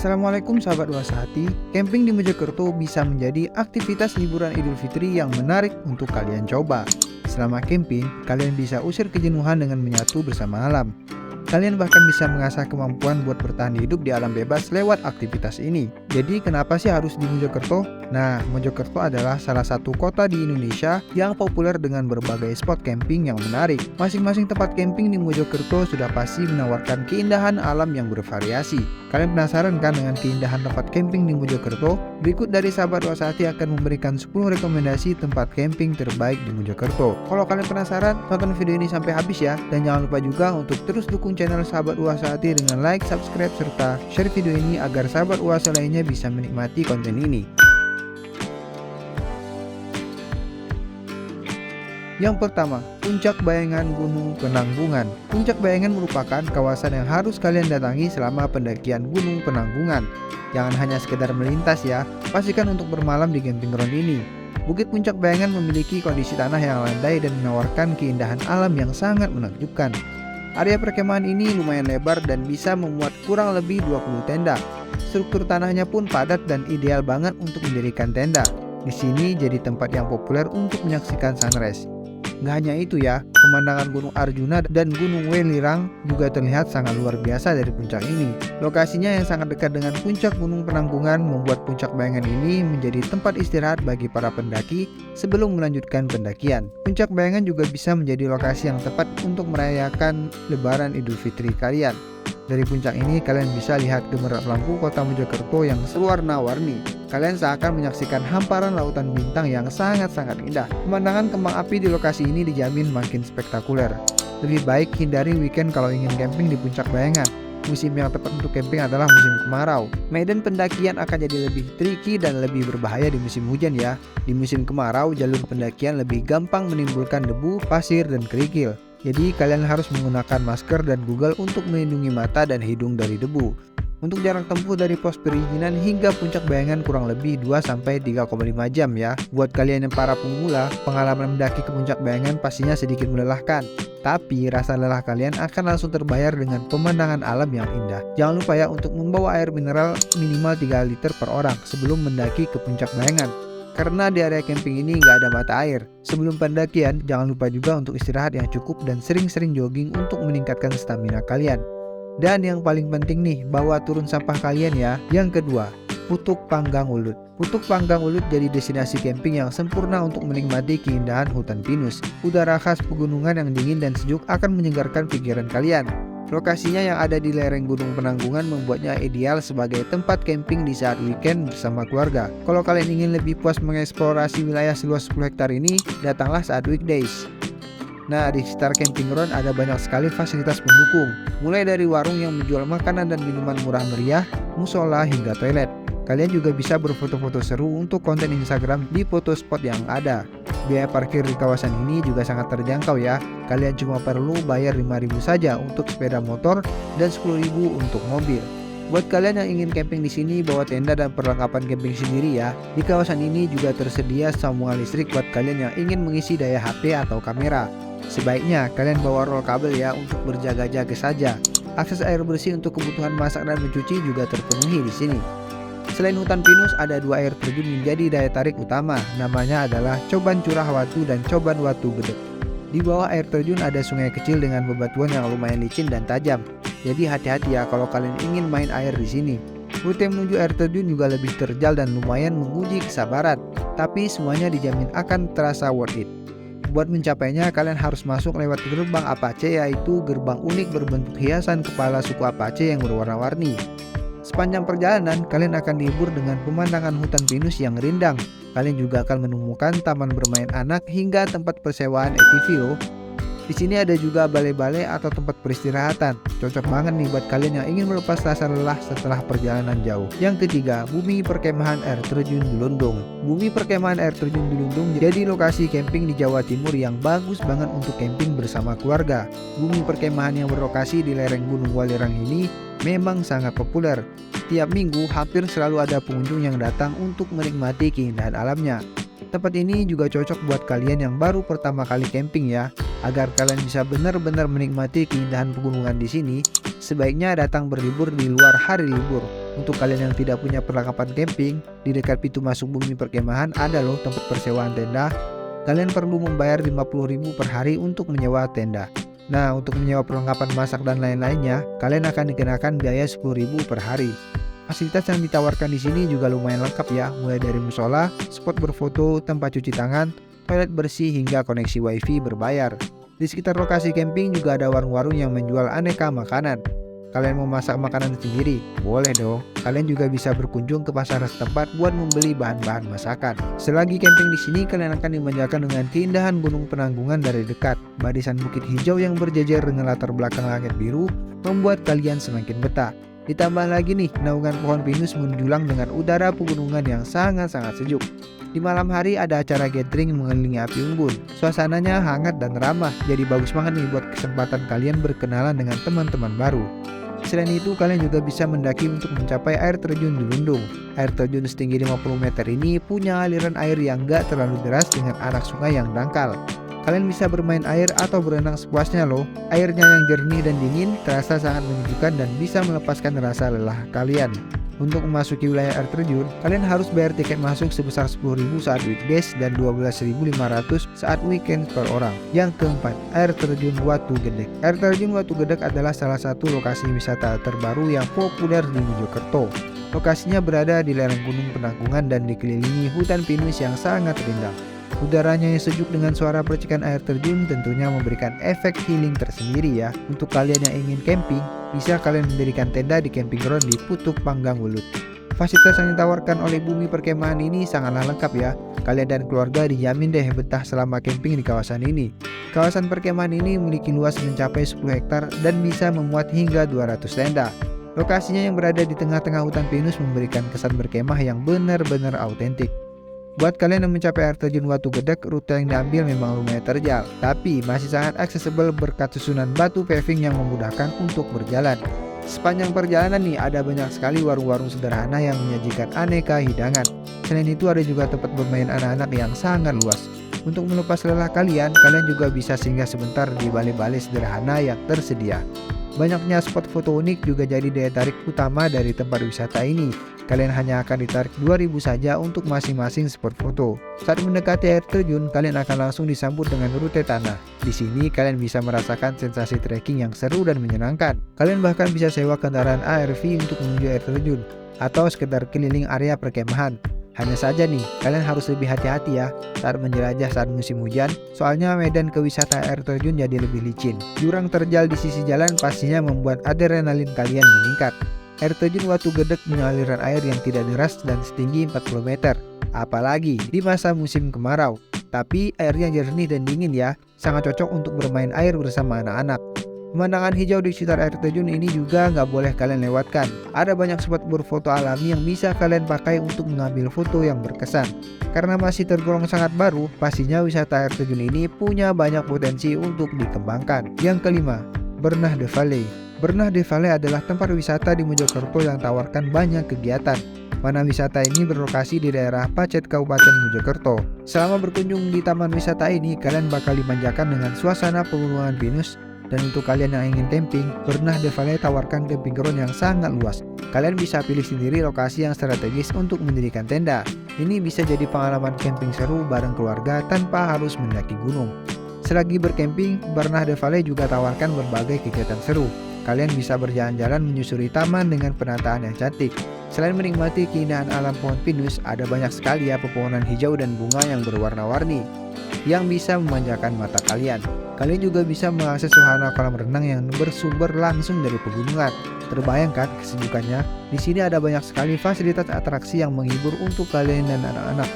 Assalamualaikum sahabat luas hati. Camping di Mojokerto bisa menjadi aktivitas liburan Idul Fitri yang menarik untuk kalian coba. Selama camping, kalian bisa usir kejenuhan dengan menyatu bersama alam. Kalian bahkan bisa mengasah kemampuan buat bertahan hidup di alam bebas lewat aktivitas ini. Jadi kenapa sih harus di Mojokerto? Nah, Mojokerto adalah salah satu kota di Indonesia yang populer dengan berbagai spot camping yang menarik. Masing-masing tempat camping di Mojokerto sudah pasti menawarkan keindahan alam yang bervariasi. Kalian penasaran kan dengan keindahan tempat camping di Mojokerto? Berikut dari sahabat luas hati akan memberikan 10 rekomendasi tempat camping terbaik di Mojokerto. Kalau kalian penasaran, tonton video ini sampai habis ya. Dan jangan lupa juga untuk terus dukung channel sahabat luas hati dengan like, subscribe, serta share video ini agar sahabat luas lainnya bisa menikmati konten ini. Yang pertama, Puncak Bayangan Gunung Penanggungan. Puncak Bayangan merupakan kawasan yang harus kalian datangi selama pendakian Gunung Penanggungan. Jangan hanya sekedar melintas ya, pastikan untuk bermalam di camping ground ini. Bukit Puncak Bayangan memiliki kondisi tanah yang landai dan menawarkan keindahan alam yang sangat menakjubkan. Area perkemahan ini lumayan lebar dan bisa memuat kurang lebih 20 tenda. Struktur tanahnya pun padat dan ideal banget untuk mendirikan tenda. Di sini jadi tempat yang populer untuk menyaksikan sunrise. Nggak hanya itu ya, pemandangan Gunung Arjuna dan Gunung Welirang juga terlihat sangat luar biasa dari puncak ini. Lokasinya yang sangat dekat dengan puncak Gunung Penanggungan membuat Puncak Bayangan ini menjadi tempat istirahat bagi para pendaki sebelum melanjutkan pendakian. Puncak Bayangan juga bisa menjadi lokasi yang tepat untuk merayakan Lebaran Idul Fitri kalian. Dari puncak ini kalian bisa lihat gemerlap lampu kota Mojokerto yang berwarna-warni. Kalian seakan menyaksikan hamparan lautan bintang yang sangat-sangat indah. Pemandangan kembang api di lokasi ini dijamin makin spektakuler. Lebih baik hindari weekend kalau ingin camping di Puncak Bayangan. Musim yang tepat untuk camping adalah musim kemarau. Medan pendakian akan jadi lebih tricky dan lebih berbahaya di musim hujan ya. Di musim kemarau, jalur pendakian lebih gampang menimbulkan debu, pasir, dan kerikil. Jadi kalian harus menggunakan masker dan Google untuk melindungi mata dan hidung dari debu. Untuk jarak tempuh dari pos perizinan hingga Puncak Bayangan kurang lebih 2-3,5 jam ya. Buat kalian yang para pemula, pengalaman mendaki ke Puncak Bayangan pastinya sedikit melelahkan. Tapi rasa lelah kalian akan langsung terbayar dengan pemandangan alam yang indah. Jangan lupa ya untuk membawa air mineral minimal 3 liter per orang sebelum mendaki ke Puncak Bayangan. Karena di area camping ini nggak ada mata air. Sebelum pendakian, jangan lupa juga untuk istirahat yang cukup dan sering-sering jogging untuk meningkatkan stamina kalian. Dan yang paling penting nih, bawa turun sampah kalian ya. Yang kedua, Putuk Panggang Ulut. Putuk Panggang Ulut jadi destinasi camping yang sempurna untuk menikmati keindahan hutan pinus. Udara khas pegunungan yang dingin dan sejuk akan menyegarkan pikiran kalian. Lokasinya yang ada di lereng Gunung Penanggungan membuatnya ideal sebagai tempat camping di saat weekend bersama keluarga. Kalau kalian ingin lebih puas mengeksplorasi wilayah seluas 10 hektar ini, datanglah saat weekdays. Nah, di sekitar camping ground ada banyak sekali fasilitas pendukung, mulai dari warung yang menjual makanan dan minuman murah meriah, musola hingga toilet. Kalian juga bisa berfoto-foto seru untuk konten Instagram di foto spot yang ada. Biaya parkir di kawasan ini juga sangat terjangkau ya. Kalian cuma perlu bayar 5.000 saja untuk sepeda motor dan 10.000 untuk mobil. Buat kalian yang ingin camping di sini, bawa tenda dan perlengkapan camping sendiri ya. Di kawasan ini juga tersedia sambungan listrik buat kalian yang ingin mengisi daya HP atau kamera. Sebaiknya kalian bawa roll kabel ya untuk berjaga-jaga saja. Akses air bersih untuk kebutuhan masak dan mencuci juga terpenuhi di sini. Selain hutan pinus, ada 2 air terjun menjadi daya tarik utama. Namanya adalah Coban Curah Watu dan Coban Watu Gede. Di bawah air terjun ada sungai kecil dengan bebatuan yang lumayan licin dan tajam. Jadi hati-hati ya kalau kalian ingin main air di sini. Rute menuju air terjun juga lebih terjal dan lumayan menguji kesabaran. Tapi semuanya dijamin akan terasa worth it. Buat mencapainya, kalian harus masuk lewat gerbang Apache, yaitu gerbang unik berbentuk hiasan kepala suku Apache yang berwarna-warni. Sepanjang perjalanan, kalian akan dihibur dengan pemandangan hutan pinus yang rindang. Kalian juga akan menemukan taman bermain anak hingga tempat persewaan ATV loh. Di sini ada juga balai-balai atau tempat peristirahatan. Cocok banget nih buat kalian yang ingin melepas rasa lelah setelah perjalanan jauh. Yang ketiga, Bumi Perkemahan Air Terjun Dulundung. Bumi Perkemahan Air Terjun Dulundung jadi lokasi camping di Jawa Timur yang bagus banget untuk camping bersama keluarga. Bumi perkemahan yang berlokasi di lereng Gunung Welirang ini memang sangat populer. Tiap minggu hampir selalu ada pengunjung yang datang untuk menikmati keindahan alamnya. Tempat ini juga cocok buat kalian yang baru pertama kali camping ya. Agar kalian bisa benar-benar menikmati keindahan pegunungan di sini, sebaiknya datang berlibur di luar hari libur. Untuk kalian yang tidak punya perlengkapan camping, di dekat pintu masuk Bumi Perkemahan ada loh tempat persewaan tenda. Kalian perlu membayar 50.000 per hari untuk menyewa tenda. Nah, untuk menyewa perlengkapan masak dan lain-lainnya, kalian akan dikenakan biaya 10.000 per hari. Fasilitas yang ditawarkan di sini juga lumayan lengkap ya, mulai dari musola, spot berfoto, tempat cuci tangan, toilet bersih hingga koneksi wifi berbayar. Di sekitar lokasi camping juga ada warung-warung yang menjual aneka makanan. Kalian mau masak makanan sendiri? Boleh dong. Kalian juga bisa berkunjung ke pasar setempat buat membeli bahan-bahan masakan. Selagi camping di sini, kalian akan dimanjakan dengan keindahan Gunung Penanggungan dari dekat. Barisan bukit hijau yang berjejer dengan latar belakang langit biru membuat kalian semakin betah. Ditambah lagi nih, naungan pohon pinus menjulang dengan udara pegunungan yang sangat-sangat sejuk. Di malam hari ada acara gathering mengelilingi api unggun. Suasananya hangat dan ramah, jadi bagus banget nih buat kesempatan kalian berkenalan dengan teman-teman baru. Selain itu, kalian juga bisa mendaki untuk mencapai air terjun Julundung. Air terjun setinggi 50 meter ini punya aliran air yang gak terlalu deras dengan anak sungai yang dangkal. Kalian bisa bermain air atau berenang sepuasnya loh. Airnya yang jernih dan dingin terasa sangat menyejukkan dan bisa melepaskan rasa lelah kalian. Untuk memasuki wilayah air terjun, kalian harus bayar tiket masuk sebesar 10.000 saat weekdays dan 12.500 saat weekend per orang. Yang keempat, air terjun Watu Gedek. Air terjun Watu Gedek adalah salah satu lokasi wisata terbaru yang populer di Mojokerto. Lokasinya berada di lereng Gunung Penanggungan dan dikelilingi hutan pinus yang sangat rindang. Udaranya yang sejuk dengan suara percikan air terjun tentunya memberikan efek healing tersendiri ya. Untuk kalian yang ingin camping, bisa kalian mendirikan tenda di camping ground di Putuk Panggang Welut. Fasilitas yang ditawarkan oleh Bumi Perkemahan ini sangatlah lengkap ya. Kalian dan keluarga dijamin deh betah selama camping di kawasan ini. Kawasan perkemahan ini memiliki luas mencapai 10 hektar dan bisa memuat hingga 200 tenda. Lokasinya yang berada di tengah-tengah hutan pinus memberikan kesan berkemah yang benar-benar autentik. Buat kalian yang mencapai air terjun Watu Gedek, rute yang diambil memang lumayan terjal, tapi masih sangat aksesibel berkat susunan batu paving yang memudahkan untuk berjalan. Sepanjang perjalanan nih ada banyak sekali warung-warung sederhana yang menyajikan aneka hidangan. Selain itu ada juga tempat bermain anak-anak yang sangat luas. Untuk melepas lelah kalian juga bisa singgah sebentar di balai-balai sederhana yang tersedia. Banyaknya spot foto unik juga jadi daya tarik utama dari tempat wisata ini. Kalian hanya akan ditarik 2.000 saja untuk masing-masing spot foto. Saat mendekati air terjun, kalian akan langsung disambut dengan rute tanah. Di sini kalian bisa merasakan sensasi trekking yang seru dan menyenangkan. Kalian bahkan bisa sewa kendaraan ARV untuk menuju air terjun atau sekedar keliling area perkemahan. Hanya saja nih, kalian harus lebih hati-hati ya saat menjelajah saat musim hujan, soalnya medan kewisata air terjun jadi lebih licin. Jurang terjal di sisi jalan pastinya membuat adrenalin kalian meningkat. Air terjun Watu Gedek punya aliran air yang tidak deras dan setinggi 40 meter, apalagi di masa musim kemarau. Tapi airnya jernih dan dingin ya, sangat cocok untuk bermain air bersama anak-anak. Pemandangan hijau di sekitar air terjun ini juga nggak boleh kalian lewatkan. Ada banyak spot berfoto alami yang bisa kalian pakai untuk mengambil foto yang berkesan. Karena masih tergolong sangat baru, pastinya wisata air terjun ini punya banyak potensi untuk dikembangkan. Yang kelima, Bernah de Valley. Bernah de Valley adalah tempat wisata di Mojokerto yang tawarkan banyak kegiatan. Mana wisata ini berlokasi di daerah Pacet, Kabupaten Mojokerto. Selama berkunjung di taman wisata ini, kalian bakal dimanjakan dengan suasana pegunungan pinus. Dan untuk kalian yang ingin camping, Bernah de Valley tawarkan camping ground yang sangat luas. Kalian bisa pilih sendiri lokasi yang strategis untuk mendirikan tenda. Ini bisa jadi pengalaman camping seru bareng keluarga tanpa harus mendaki gunung. Selagi bercamping, Bernah de Valley juga tawarkan berbagai kegiatan seru. Kalian bisa berjalan-jalan menyusuri taman dengan penataan yang cantik. Selain menikmati keindahan alam pohon pinus, ada banyak sekali ya pepohonan hijau dan bunga yang berwarna-warni yang bisa memanjakan mata kalian. Kalian juga bisa mengakses wahana kolam renang yang bersumber langsung dari pegunungan. Terbayangkan kesejukannya? Di sini ada banyak sekali fasilitas atraksi yang menghibur untuk kalian dan anak-anak.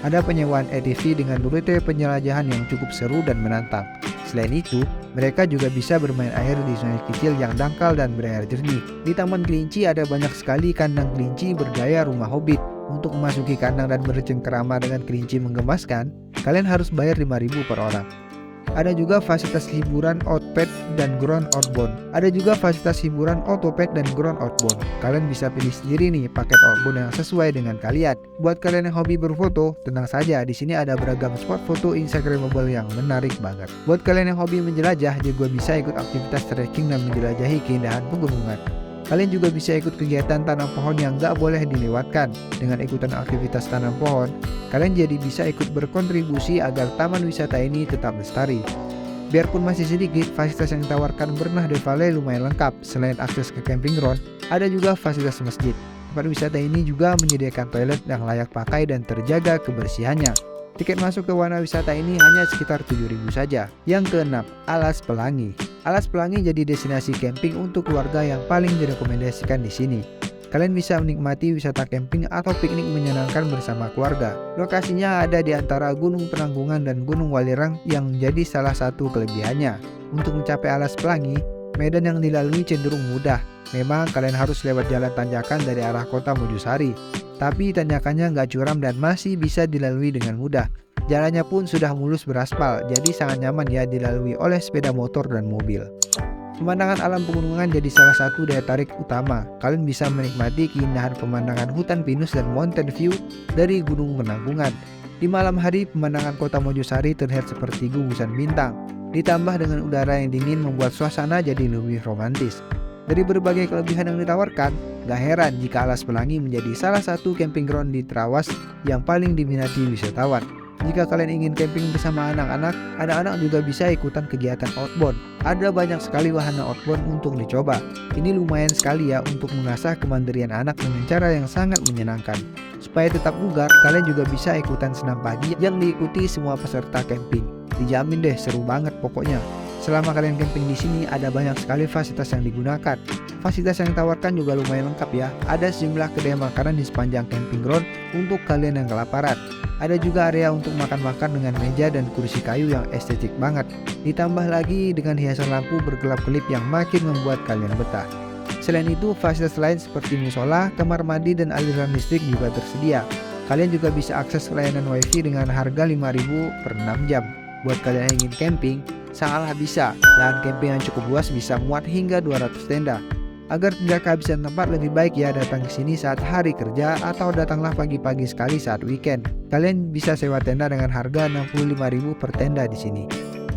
Ada penyewaan ATV dengan rute penjelajahan yang cukup seru dan menantang. Selain itu, mereka juga bisa bermain air di sungai kecil yang dangkal dan berair jernih. Di Taman Kelinci ada banyak sekali kandang kelinci bergaya rumah hobbit. Untuk memasuki kandang dan bercengkerama dengan kelinci menggemaskan, kalian harus bayar 5.000 per orang. Ada juga fasilitas hiburan outpad dan ground outbound. Kalian bisa pilih sendiri nih paket outbound yang sesuai dengan kalian. Buat kalian yang hobi berfoto, tenang saja, di sini ada beragam spot foto instagramable yang menarik banget. Buat kalian yang hobi menjelajah, juga bisa ikut aktivitas trekking dan menjelajahi keindahan pegunungan. Kalian juga bisa ikut kegiatan tanam pohon yang nggak boleh dilewatkan. Dengan ikutan aktivitas tanam pohon, kalian jadi bisa ikut berkontribusi agar taman wisata ini tetap lestari. Biarpun masih sedikit, fasilitas yang ditawarkan Bernah de Valley lumayan lengkap. Selain akses ke camping ground, ada juga fasilitas masjid. Tempat wisata ini juga menyediakan toilet yang layak pakai dan terjaga kebersihannya. Tiket masuk ke wahana wisata ini hanya sekitar 7.000 saja. Yang keenam, Alas Pelangi. Alas Pelangi jadi destinasi camping untuk keluarga yang paling direkomendasikan di sini. Kalian bisa menikmati wisata camping atau piknik menyenangkan bersama keluarga. Lokasinya ada di antara Gunung Penanggungan dan Gunung Walirang yang menjadi salah satu kelebihannya. Untuk mencapai Alas Pelangi, medan yang dilalui cenderung mudah. Memang kalian harus lewat jalan tanjakan dari arah kota Mojosari. Tapi tanjakannya nggak curam dan masih bisa dilalui dengan mudah. Jalannya pun sudah mulus beraspal, jadi sangat nyaman ya dilalui oleh sepeda motor dan mobil. Pemandangan alam pegunungan jadi salah satu daya tarik utama. Kalian bisa menikmati keindahan pemandangan hutan pinus dan mountain view dari Gunung Penanggungan. Di malam hari, pemandangan kota Mojosari terlihat seperti gugusan bintang. Ditambah dengan udara yang dingin membuat suasana jadi lebih romantis. Dari berbagai kelebihan yang ditawarkan, gak heran jika Alas Pelangi menjadi salah satu camping ground di Trawas yang paling diminati wisatawan. Jika kalian ingin camping bersama anak-anak juga bisa ikutan kegiatan outbound. Ada banyak sekali wahana outbound untuk dicoba. Ini lumayan sekali ya untuk mengasah kemandirian anak dengan cara yang sangat menyenangkan. Supaya tetap bugar, kalian juga bisa ikutan senam pagi yang diikuti semua peserta camping. Dijamin deh seru banget pokoknya. Selama kalian camping di sini ada banyak sekali fasilitas yang digunakan. Fasilitas yang ditawarkan juga lumayan lengkap ya. Ada sejumlah kedai makanan di sepanjang camping ground untuk kalian yang kelaparan. Ada juga area untuk makan-makan dengan meja dan kursi kayu yang estetik banget. Ditambah lagi dengan hiasan lampu berkelap-kelip yang makin membuat kalian betah. Selain itu, fasilitas lain seperti musola, kamar mandi, dan aliran listrik juga tersedia. Kalian juga bisa akses layanan wifi dengan harga 5.000 per 6 jam. Buat kalian yang ingin camping, sangatlah bisa. Lahan camping yang cukup luas bisa muat hingga 200 tenda. Agar tidak kehabisan tempat, lebih baik ya datang ke sini saat hari kerja atau datanglah pagi-pagi sekali saat weekend. Kalian bisa sewa tenda dengan harga 65.000 per tenda di sini.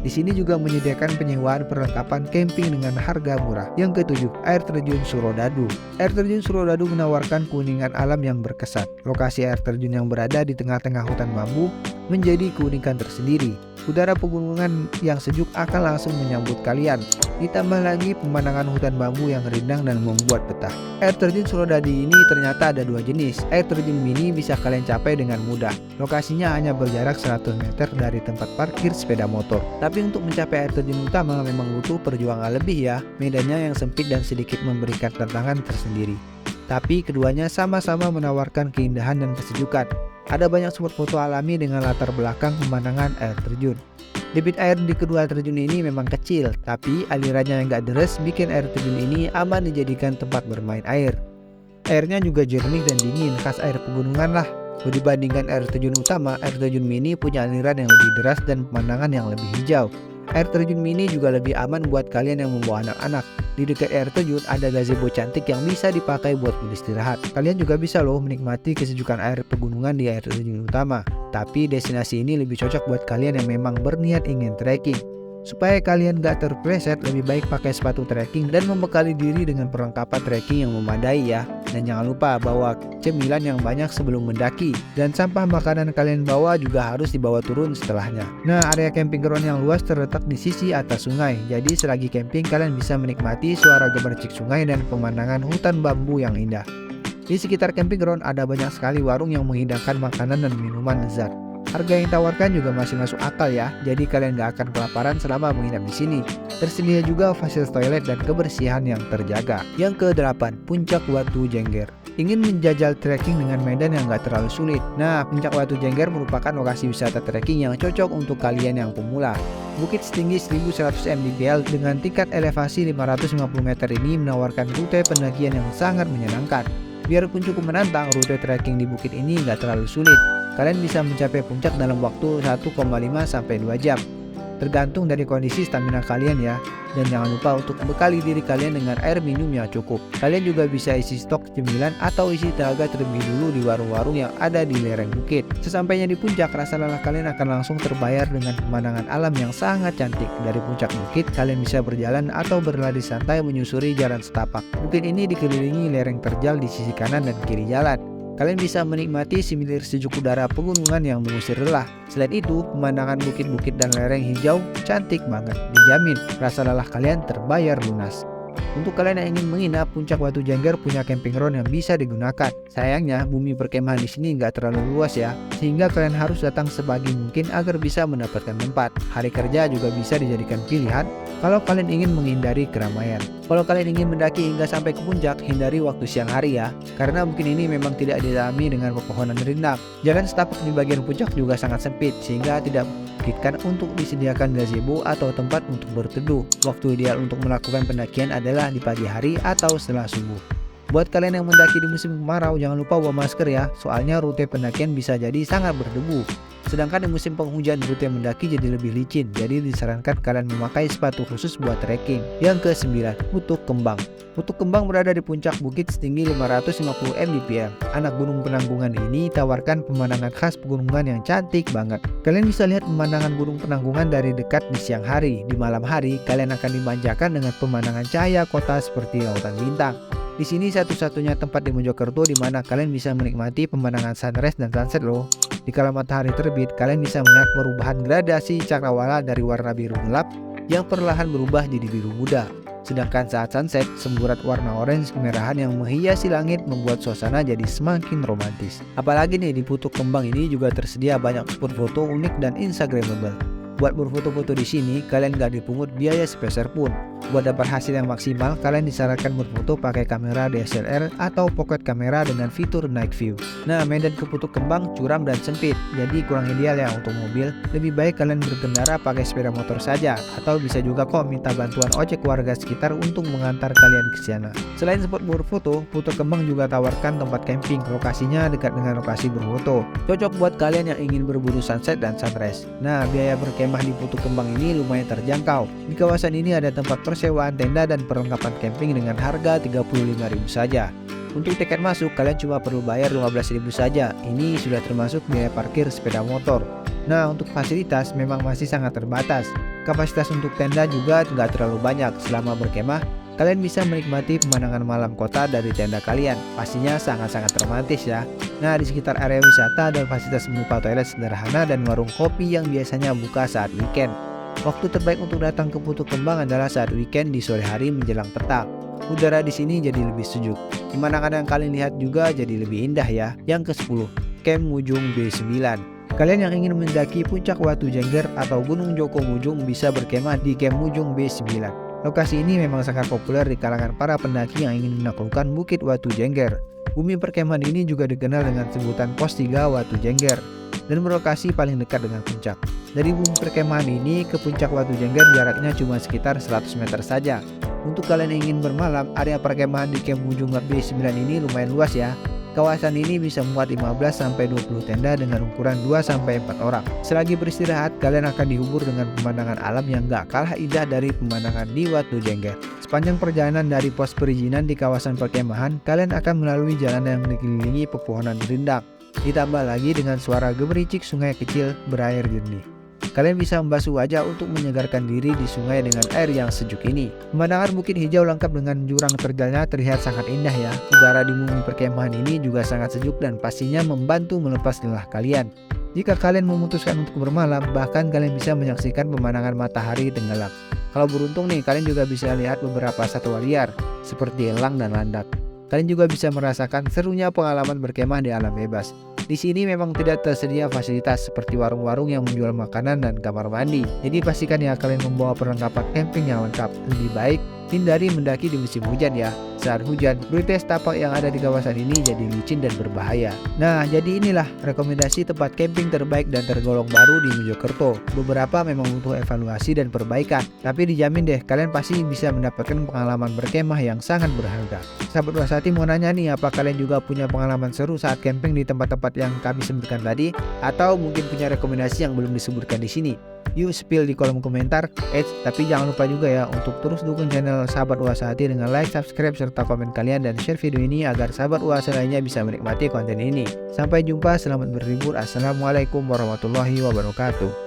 Di sini juga menyediakan penyewaan perlengkapan camping dengan harga murah. Yang ketujuh, Air Terjun Surodadu. Air Terjun Surodadu menawarkan keunikan alam yang berkesan. Lokasi air terjun yang berada di tengah-tengah hutan bambu menjadi keunikan tersendiri. Udara pegunungan yang sejuk akan langsung menyambut kalian. Ditambah lagi pemandangan hutan bambu yang rindang dan membuat betah. Air terjun Surodadi ini ternyata ada dua jenis. Air terjun mini bisa kalian capai dengan mudah. Lokasinya hanya berjarak 100 meter dari tempat parkir sepeda motor. Tapi untuk mencapai air terjun utama memang butuh perjuangan lebih ya. Medannya yang sempit dan sedikit memberikan tantangan tersendiri. Tapi keduanya sama-sama menawarkan keindahan dan kesejukan. Ada banyak spot foto alami dengan latar belakang pemandangan air terjun. Debit air di kedua terjun ini memang kecil, tapi alirannya yang gak deres bikin air terjun ini aman dijadikan tempat bermain air. Airnya juga jernih dan dingin, khas air pegunungan lah. Dibandingkan air terjun utama, air terjun mini punya aliran yang lebih deras dan pemandangan yang lebih hijau. Air terjun mini juga lebih aman buat kalian yang membawa anak-anak. Di dekat air terjun ada gazebo cantik yang bisa dipakai buat beristirahat. Kalian juga bisa loh menikmati kesejukan air pegunungan di air terjun utama. Tapi destinasi ini lebih cocok buat kalian yang memang berniat ingin trekking. Supaya kalian gak terpleset, lebih baik pakai sepatu trekking dan membekali diri dengan perlengkapan trekking yang memadai ya. Dan jangan lupa bawa cemilan yang banyak sebelum mendaki. Dan sampah makanan kalian bawa juga harus dibawa turun setelahnya. Nah, area camping ground yang luas terletak di sisi atas sungai. Jadi selagi camping kalian bisa menikmati suara gemercik sungai dan pemandangan hutan bambu yang indah. Di sekitar camping ground ada banyak sekali warung yang menghidangkan makanan dan minuman lezat. Harga yang ditawarkan juga masih masuk akal ya, jadi kalian gak akan kelaparan selama menginap di sini. Tersedia juga fasilitas toilet dan kebersihan yang terjaga. Yang ke-8, Puncak Watu Jengger. Ingin menjajal trekking dengan medan yang gak terlalu sulit? Nah, Puncak Watu Jengger merupakan lokasi wisata trekking yang cocok untuk kalian yang pemula. Bukit setinggi 1100 mdpl dengan tingkat elevasi 550 meter ini menawarkan rute pendakian yang sangat menyenangkan. Biarpun cukup menantang, rute trekking di bukit ini nggak terlalu sulit. Kalian bisa mencapai puncak dalam waktu 1,5 sampai 2 jam. tergantung dari kondisi stamina kalian ya. Dan jangan lupa untuk bekali diri kalian dengan air minum yang cukup. Kalian juga bisa isi stok cemilan atau isi tenaga terlebih dulu di warung-warung yang ada di lereng bukit. Sesampainya di puncak, rasa lelah kalian akan langsung terbayar dengan pemandangan alam yang sangat cantik. Dari puncak bukit, kalian bisa berjalan atau berlari santai menyusuri jalan setapak. Bukit ini dikelilingi lereng terjal di sisi kanan dan kiri jalan. Kalian bisa menikmati semilir sejuk udara pegunungan yang mengusir lelah. Selain itu, pemandangan bukit-bukit dan lereng hijau cantik banget. Dijamin, rasa lelah kalian terbayar lunas. Untuk kalian yang ingin menginap, Puncak Watu Jengger punya camping ground yang bisa digunakan. Sayangnya, bumi perkemahan di sini nggak terlalu luas ya, sehingga kalian harus datang sepagi mungkin agar bisa mendapatkan tempat. Hari kerja juga bisa dijadikan pilihan kalau kalian ingin menghindari keramaian. Kalau kalian ingin mendaki hingga sampai ke puncak, hindari waktu siang hari ya, karena mungkin ini memang tidak dialami dengan pepohonan rindang. Jalan setapak di bagian puncak juga sangat sempit, sehingga tidak memungkinkan untuk disediakan gazebo atau tempat untuk berteduh. Waktu ideal untuk melakukan pendakian adalah di pagi hari atau setelah subuh. Buat kalian yang mendaki di musim kemarau, jangan lupa bawa masker ya, soalnya rute pendakian bisa jadi sangat berdebu. Sedangkan di musim penghujan, rute mendaki jadi lebih licin, jadi disarankan kalian memakai sepatu khusus buat trekking. Yang ke-9, Putuk Kembang. Putuk Kembang berada di puncak bukit setinggi 550 mdpl. Anak gunung penanggungan ini tawarkan pemandangan khas pegunungan yang cantik banget. Kalian bisa lihat pemandangan gunung penanggungan dari dekat di siang hari. Di malam hari, kalian akan dimanjakan dengan pemandangan cahaya kota seperti lautan bintang. Di sini satu-satunya tempat di Mojokerto di mana kalian bisa menikmati pemandangan sunrise dan sunset loh. Di kala matahari terbit, kalian bisa melihat perubahan gradasi cakrawala dari warna biru gelap yang perlahan berubah jadi biru muda. Sedangkan saat sunset, semburat warna orange kemerahan yang menghiasi langit membuat suasana jadi semakin romantis. Apalagi nih, di Putuk Kembang ini juga tersedia banyak spot foto unik dan instagramable. Buat berfoto-foto di sini, kalian gak dipungut biaya sepeser pun. Buat dapat hasil yang maksimal, kalian disarankan berfoto pakai kamera DSLR atau pocket kamera dengan fitur night view. Nah, medan ke Putuk Kembang curam dan sempit, jadi kurang ideal ya untuk mobil. Lebih baik kalian berkendara pakai sepeda motor saja, atau bisa juga kok minta bantuan ojek warga sekitar untuk mengantar kalian ke sana. Selain spot berfoto, Putuk Kembang juga tawarkan tempat camping. Lokasinya dekat dengan lokasi berfoto, cocok buat kalian yang ingin berburu sunset dan sunrise. Nah, biaya berkemah di Putuk Kembang ini lumayan terjangkau. Di kawasan ini ada tempat persewaan tenda dan perlengkapan camping dengan harga 35.000 saja. Untuk tiket masuk, kalian cuma perlu bayar 15.000 saja. Ini sudah termasuk biaya parkir sepeda motor. Nah, untuk fasilitas memang masih sangat terbatas. Kapasitas untuk tenda juga nggak terlalu banyak. Selama berkemah, kalian bisa menikmati pemandangan malam kota dari tenda kalian. Pastinya sangat-sangat romantis ya. Nah, di sekitar area wisata ada fasilitas berupa toilet sederhana dan warung kopi yang biasanya buka saat weekend. Waktu terbaik untuk datang ke Putuk Kembang adalah saat weekend di sore hari menjelang petang. Udara di sini jadi lebih sejuk. Pemandangan yang kalian lihat juga jadi lebih indah ya. Yang ke-10, Camp Mujung B9. Kalian yang ingin mendaki Puncak Watu Jengger atau Gunung Joko Mujung bisa berkemah di Camp Mujung B9. Lokasi ini memang sangat populer di kalangan para pendaki yang ingin menaklukkan Bukit Watu Jengger. Bumi perkemahan ini juga dikenal dengan sebutan Pos 3 Watu Jengger dan berlokasi paling dekat dengan puncak. Dari bumi perkemahan ini ke Puncak Watu Jengger jaraknya cuma sekitar 100 meter saja. Untuk kalian yang ingin bermalam, area perkemahan di Camp Mujung B9 ini lumayan luas ya. Kawasan ini bisa muat 15-20 tenda dengan ukuran 2-4 orang. Selagi beristirahat, kalian akan dihibur dengan pemandangan alam yang gak kalah indah dari pemandangan di Watu Jengger. Sepanjang perjalanan dari pos perizinan di kawasan perkemahan, kalian akan melalui jalan yang dikelilingi pepohonan rindang. Ditambah lagi dengan suara gemericik sungai kecil berair jernih. Kalian bisa membasuh wajah untuk menyegarkan diri di sungai dengan air yang sejuk ini. Pemandangan bukit hijau lengkap dengan jurang terjalnya terlihat sangat indah ya. Udara di bumi perkemahan ini juga sangat sejuk dan pastinya membantu melepas lelah kalian. Jika kalian memutuskan untuk bermalam, bahkan kalian bisa menyaksikan pemandangan matahari tenggelam. Kalau beruntung nih, kalian juga bisa lihat beberapa satwa liar seperti elang dan landak. Kalian juga bisa merasakan serunya pengalaman berkemah di alam bebas. Di sini memang tidak tersedia fasilitas seperti warung-warung yang menjual makanan dan kamar mandi. Jadi pastikan ya kalian membawa perlengkapan camping yang lengkap. Lebih baik hindari mendaki di musim hujan ya. Saat hujan, rute setapak yang ada di kawasan ini jadi licin dan berbahaya. Nah, jadi inilah rekomendasi tempat camping terbaik dan tergolong baru di Mojokerto. Beberapa memang butuh evaluasi dan perbaikan, tapi dijamin deh kalian pasti bisa mendapatkan pengalaman berkemah yang sangat berharga. Sahabat Wasati mau nanya nih, apa kalian juga punya pengalaman seru saat camping di tempat-tempat yang kami sebutkan tadi? Atau mungkin punya rekomendasi yang belum disebutkan di sini? Yuk spill di kolom komentar. Tapi jangan lupa juga ya untuk terus dukung channel Sahabat UAS Hati dengan like, subscribe, serta komen kalian dan share video ini agar sahabat UAS lainnya bisa menikmati konten ini. Sampai jumpa, selamat berlibur. Assalamualaikum warahmatullahi wabarakatuh.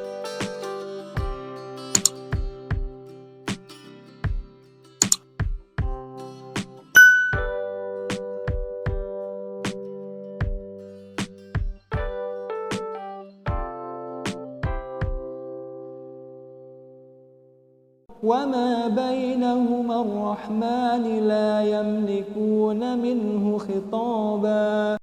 وما بينهما الرحمن لا يملكون منه خطابا